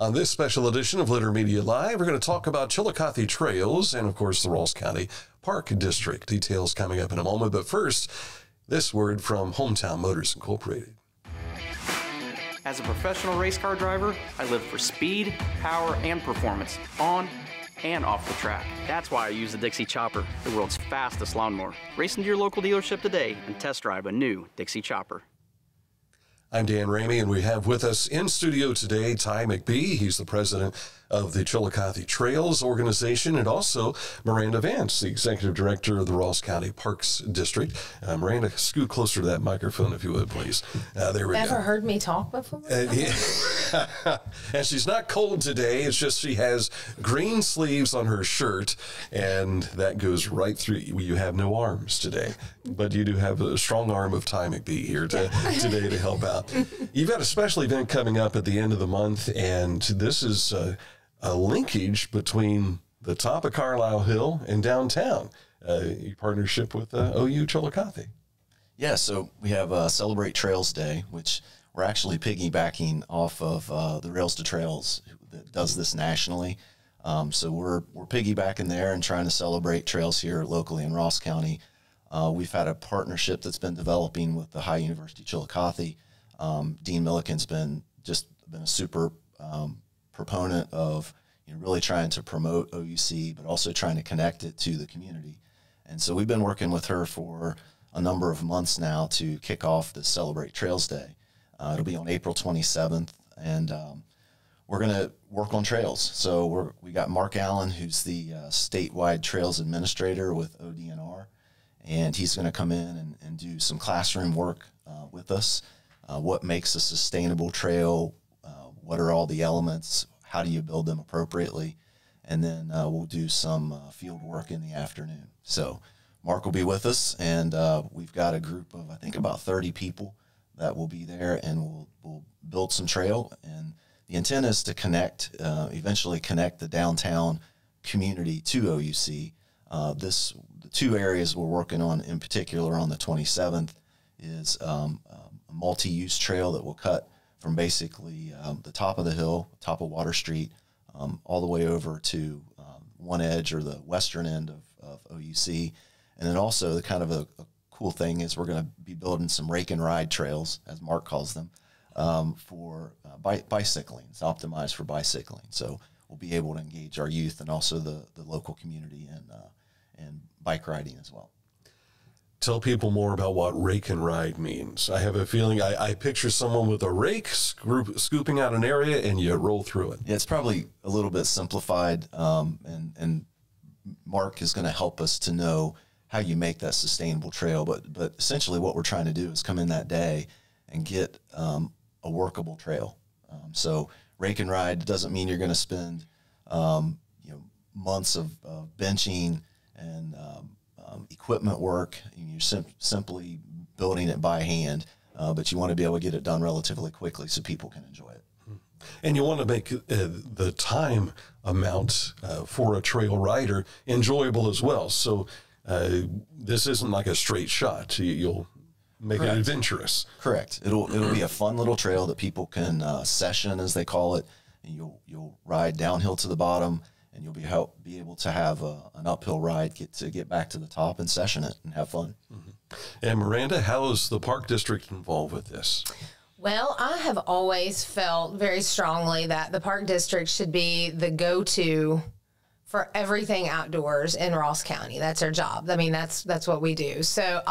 On this special edition of Litter Media Live, we're going to talk about Chillicothe Trails and, of course, the Ross County Park District. Details coming up in a moment. But first, this word from Hometown Motors Incorporated. As a professional race car driver, I live for speed, power, and performance on and off the track. That's why I use the Dixie Chopper, the world's fastest lawnmower. Race into your local dealership today and test drive a new Dixie Chopper. I'm Dan Ramey, and we have with us in studio today Ty McBee. He's the president of the Chillicothe Trails organization, and also Myranda Vance, the executive director of the Ross County Parks District. Myranda, scoot closer to that microphone if you would, please. There we go. Never heard me talk before? Yeah. And she's not cold today. It's just she has green sleeves on her shirt, and that goes right through. You have no arms today, but you do have a strong arm of Ty McBee here today to help out. You've got a special event coming up at the end of the month, and this is a linkage between the top of Carlisle Hill and downtown, a partnership with OU Chillicothe. Yeah, so we have Celebrate Trails Day, which we're actually piggybacking off of the Rails to Trails that does this nationally. So we're piggybacking there and trying to celebrate trails here locally in Ross County. We've had a partnership that's been developing with the High University Chillicothe. Dean Milliken's been a super proponent of really trying to promote OUC, but also trying to connect it to the community. And so we've been working with her for a number of months now to kick off this Celebrate Trails Day. It'll be on April 27th, and we're going to work on trails. So we got Mark Allen, who's the statewide trails administrator with ODNR, and he's going to come in and do some classroom work with us. What makes a sustainable trail? What are all the elements? How do you build them appropriately? And then we'll do some field work in the afternoon. So Mark will be with us, and we've got a group of, I think, about 30 people that will be there, and we'll build some trail. And the intent is to eventually connect the downtown community to OUC. The two areas we're working on in particular on the 27th is a multi-use trail that will cut from basically the top of the hill, top of Water Street, all the way over to one edge or the western end of OUC. And then also the kind of a cool thing is we're going to be building some Rake and Ride trails, as Mark calls them, for bicycling. It's optimized for bicycling. So we'll be able to engage our youth and also the local community and bike riding as well. Tell people more about what Rake and Ride means. I have a feeling I picture someone with a rake scooping out an area and you roll through it. Yeah, it's probably a little bit simplified, and Mark is going to help us to know how you make that sustainable trail. But essentially what we're trying to do is come in that day and get a workable trail. So Rake and Ride doesn't mean you're going to spend months of benching and equipment work. You're simply building it by hand, but you want to be able to get it done relatively quickly so people can enjoy it. And you want to make the time amount for a trail rider enjoyable as well. So this isn't like a straight shot. You'll make it adventurous. Correct. It'll be a fun little trail that people can session, as they call it, and you'll ride downhill to the bottom, and you'll be able to have an uphill ride, get back to the top and session it and have fun. Mm-hmm. And Myranda, how is the Park District involved with this? Well, I have always felt very strongly that the Park District should be the go-to for everything outdoors in Ross County. That's our job. I mean, that's what we do. So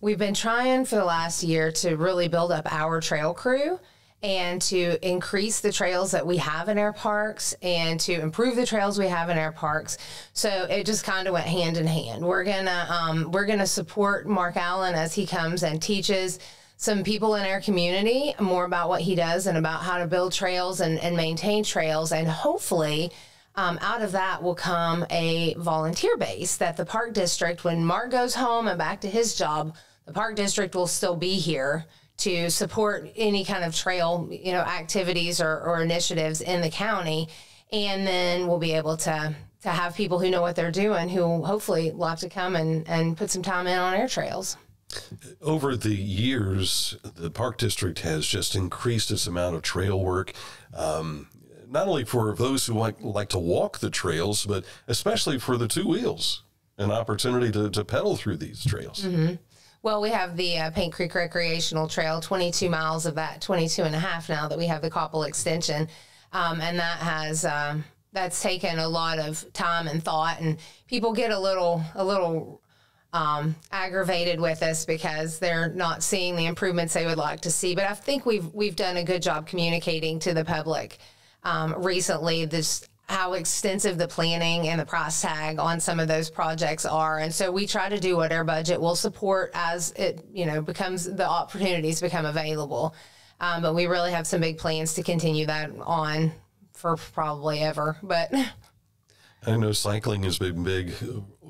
we've been trying for the last year to really build up our trail crew and to increase the trails that we have in our parks and to improve the trails we have in our parks. So it just kind of went hand in hand. We're gonna support Mark Allen as he comes and teaches some people in our community more about what he does and about how to build trails and maintain trails. And hopefully out of that will come a volunteer base that the Park District, when Mark goes home and back to his job, the Park District will still be here to support any kind of trail, activities or initiatives in the county. And then we'll be able to have people who know what they're doing, who hopefully will have to come and put some time in on our trails. Over the years, the Park District has just increased its amount of trail work, not only for those who like to walk the trails, but especially for the two wheels, an opportunity to pedal through these trails. Mm-hmm. Well, we have the Paint Creek Recreational Trail, 22 miles of that, 22 and a half now that we have the Koppel extension. And that has, that's taken a lot of time and thought, and people get a little aggravated with us because they're not seeing the improvements they would like to see. But I think we've done a good job communicating to the public recently how extensive the planning and the price tag on some of those projects are. And so we try to do what our budget will support as it, becomes, the opportunities become available. But we really have some big plans to continue that on for probably ever. But I know cycling has been big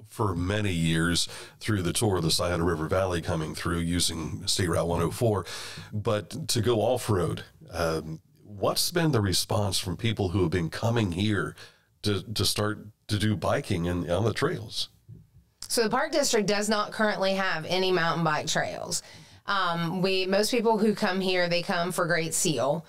for many years through the tour of the Scioto River Valley coming through using State Route 104. But to go off-road, what's been the response from people who have been coming here to start to do biking on the trails? So the Park District does not currently have any mountain bike trails. Most people who come here, they come for Great Seal,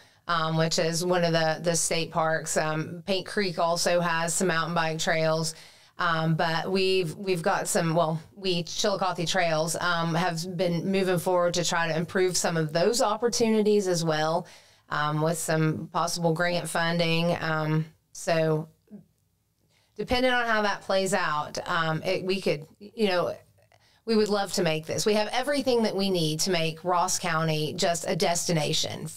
which is one of the state parks. Paint Creek also has some mountain bike trails. But we've got some, Chillicothe Trails have been moving forward to try to improve some of those opportunities as well, with some possible grant funding. So depending on how that plays out, we would love to make this. We have everything that we need to make Ross County just a destination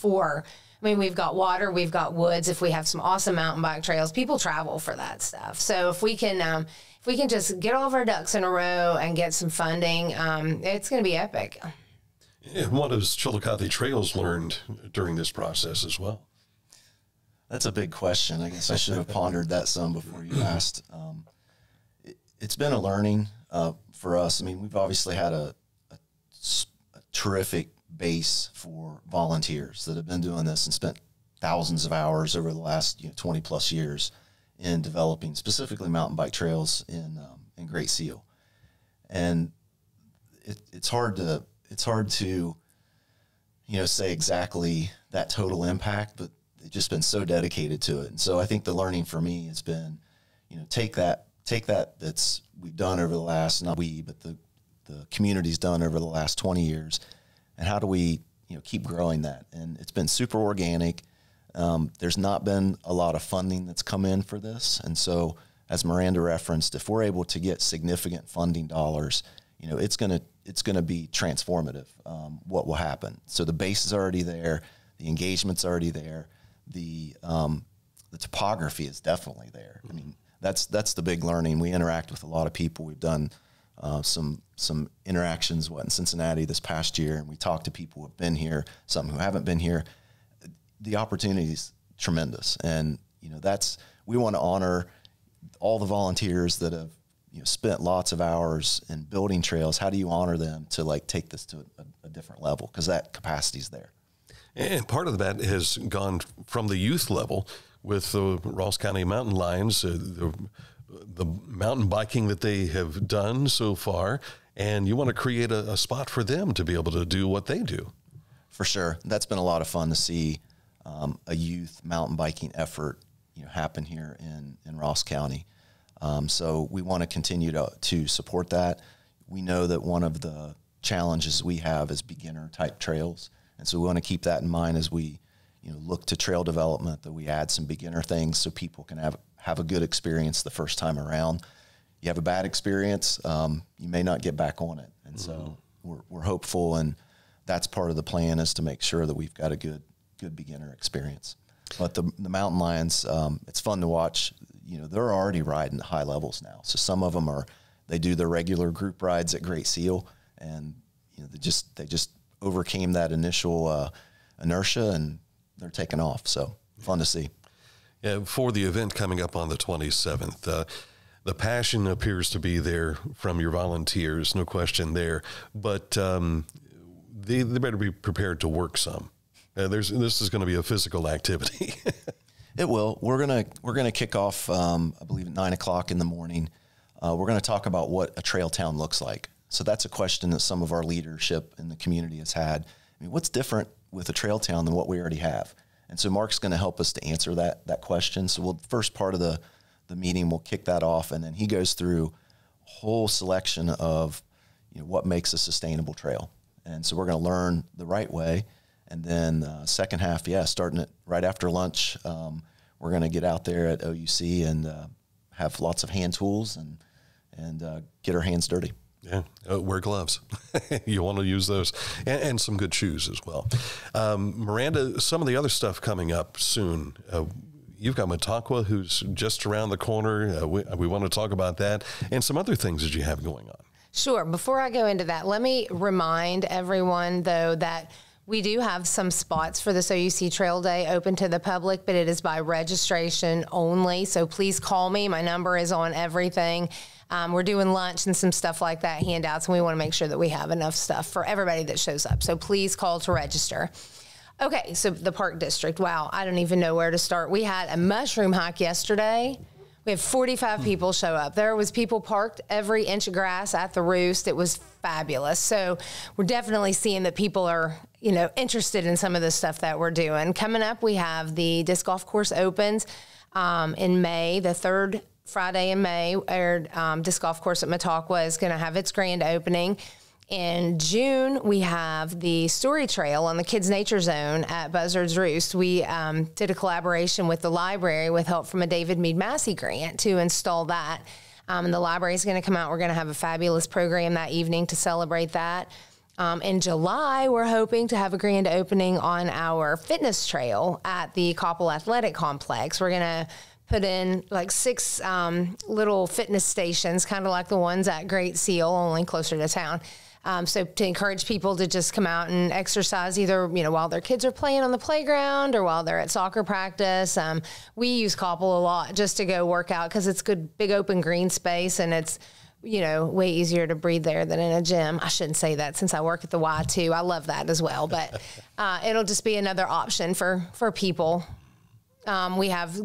we've got water, we've got woods. If we have some awesome mountain bike trails, people travel for that stuff. So if we can just get all of our ducks in a row and get some funding, it's going to be epic. And what has Chillicothe Trails learned during this process as well? That's a big question. I guess I should have pondered that some before you asked. It's been a learning for us. I mean, we've obviously had a terrific base for volunteers that have been doing this and spent thousands of hours over the last 20 plus years in developing specifically mountain bike trails in Great Seal. And it's hard to say exactly that total impact, but they've just been so dedicated to it. And so I think the learning for me has been, take that that's we've done over the last, not we, but the community's done over the last 20 years, and how do we keep growing that? And it's been super organic. There's not been a lot of funding that's come in for this. And so as Myranda referenced, if we're able to get significant funding dollars, it's going to be transformative, what will happen. So the base is already there. The engagement's already there. The topography is definitely there. I mean, that's the big learning. We interact with a lot of people. We've done some interactions in Cincinnati this past year, and we talked to people who have been here, some who haven't been here. The opportunity is tremendous, and we want to honor all the volunteers that have spent lots of hours in building trails. How do you honor them to take this to a different level, because that capacity is there? And part of that has gone from the youth level with the Ross County Mountain Lions, the mountain biking that they have done so far, and you want to create a spot for them to be able to do what they do. For sure. That's been a lot of fun to see a youth mountain biking effort happen here in Ross County. So we want to continue to support that. We know that one of the challenges we have is beginner type trails, and so we want to keep that in mind as we look to trail development, that we add some beginner things so people can have a good experience the first time around. You have a bad experience, you may not get back on it. And so we're hopeful, and that's part of the plan, is to make sure that we've got a good beginner experience. But the mountain lions, it's fun to watch. They're already riding at high levels now. So some of them they do their regular group rides at Great Seal, and they just overcame that initial inertia, and they're taking off. So fun to see. Yeah, for the event coming up on the 27th, the passion appears to be there from your volunteers, no question there. But they better be prepared to work some. This is going to be a physical activity. It will. We're gonna kick off, I believe, at 9 o'clock in the morning. We're going to talk about what a trail town looks like. So that's a question that some of our leadership in the community has had. I mean, what's different with a trail town than what we already have? And so Mark's going to help us to answer that question. So the first part of the meeting, we'll kick that off, and then he goes through a whole selection of what makes a sustainable trail. And so we're going to learn the right way. And then second half, starting it right after lunch, we're going to get out there at OUC and have lots of hand tools and get our hands dirty. Yeah, wear gloves. You want to use those, and some good shoes as well. Myranda, some of the other stuff coming up soon. You've got Mataqua, who's just around the corner. We want to talk about that and some other things that you have going on. Sure. Before I go into that, let me remind everyone, though, that we do have some spots for this OUC Trail Day open to the public, but it is by registration only. So please call me. My number is on everything. We're doing lunch and some stuff like that, handouts, and we want to make sure that we have enough stuff for everybody that shows up. So please call to register. Okay, so the Park District. Wow, I don't even know where to start. We had a mushroom hike yesterday. We had 45 people show up. There was people parked every inch of grass at the roost. It was fabulous. So we're definitely seeing that people are, interested in some of the stuff that we're doing. Coming up, we have the disc golf course opens in May, the third Friday in May. Our disc golf course at Mataqua is going to have its grand opening. In June, we have the Story Trail on the Kids Nature Zone at Buzzard's Roost. We did a collaboration with the library with help from a David Meade Massey grant to install that. And the library is going to come out. We're going to have a fabulous program that evening to celebrate that. In July, we're hoping to have a grand opening on our fitness trail at the Koppel Athletic Complex. We're going to put in like 6 little fitness stations, kind of like the ones at Great Seal, only closer to town. So to encourage people to just come out and exercise either, while their kids are playing on the playground or while they're at soccer practice. We use Koppel a lot just to go work out because it's good, big open green space, and it's, way easier to breathe there than in a gym. I shouldn't say that since I work at the Y too. I love that as well, but it'll just be another option for people. We have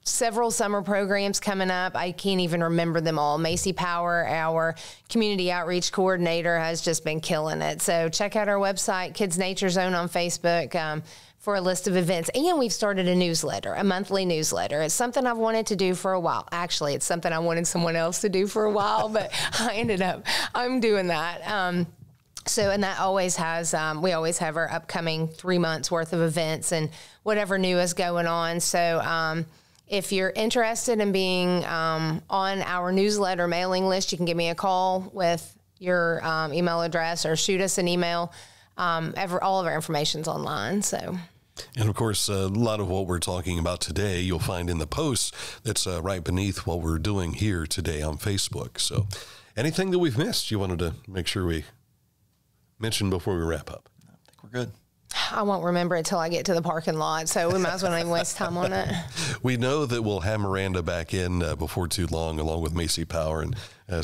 several summer programs coming up. I can't even remember them all. Macy Power, our community outreach coordinator, has just been killing it. So check out our website, Kids Nature Zone on Facebook, for a list of events. And we've started a newsletter, a monthly newsletter. It's something I've wanted to do for a while. Actually, it's something I wanted someone else to do for a while, but I'm doing that. And that always has, we always have our upcoming 3 months worth of events and whatever new is going on. So, if you're interested in being on our newsletter mailing list, you can give me a call with your email address or shoot us an email. All of our information's online. So. And of course, a lot of what we're talking about today, you'll find in the post that's right beneath what we're doing here today on Facebook. So anything that we've missed, you wanted to make sure we mention before we wrap up? I think we're good. I won't remember it till I get to the parking lot, so we might as well not even waste time on it. We know that we'll have Myranda back in before too long, along with Macy Power and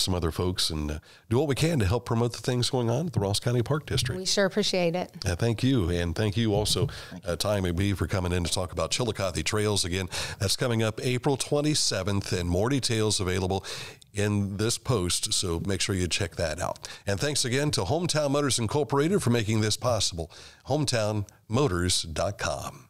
some other folks, and do what we can to help promote the things going on at the Ross County Park District. We sure appreciate it. Thank you, and thank you also, Ty McBee, for coming in to talk about Chillicothe Trails again. That's coming up April 27th, and more details available in this post, so make sure you check that out. And thanks again to Hometown Motors Incorporated for making this possible. HometownMotors.com.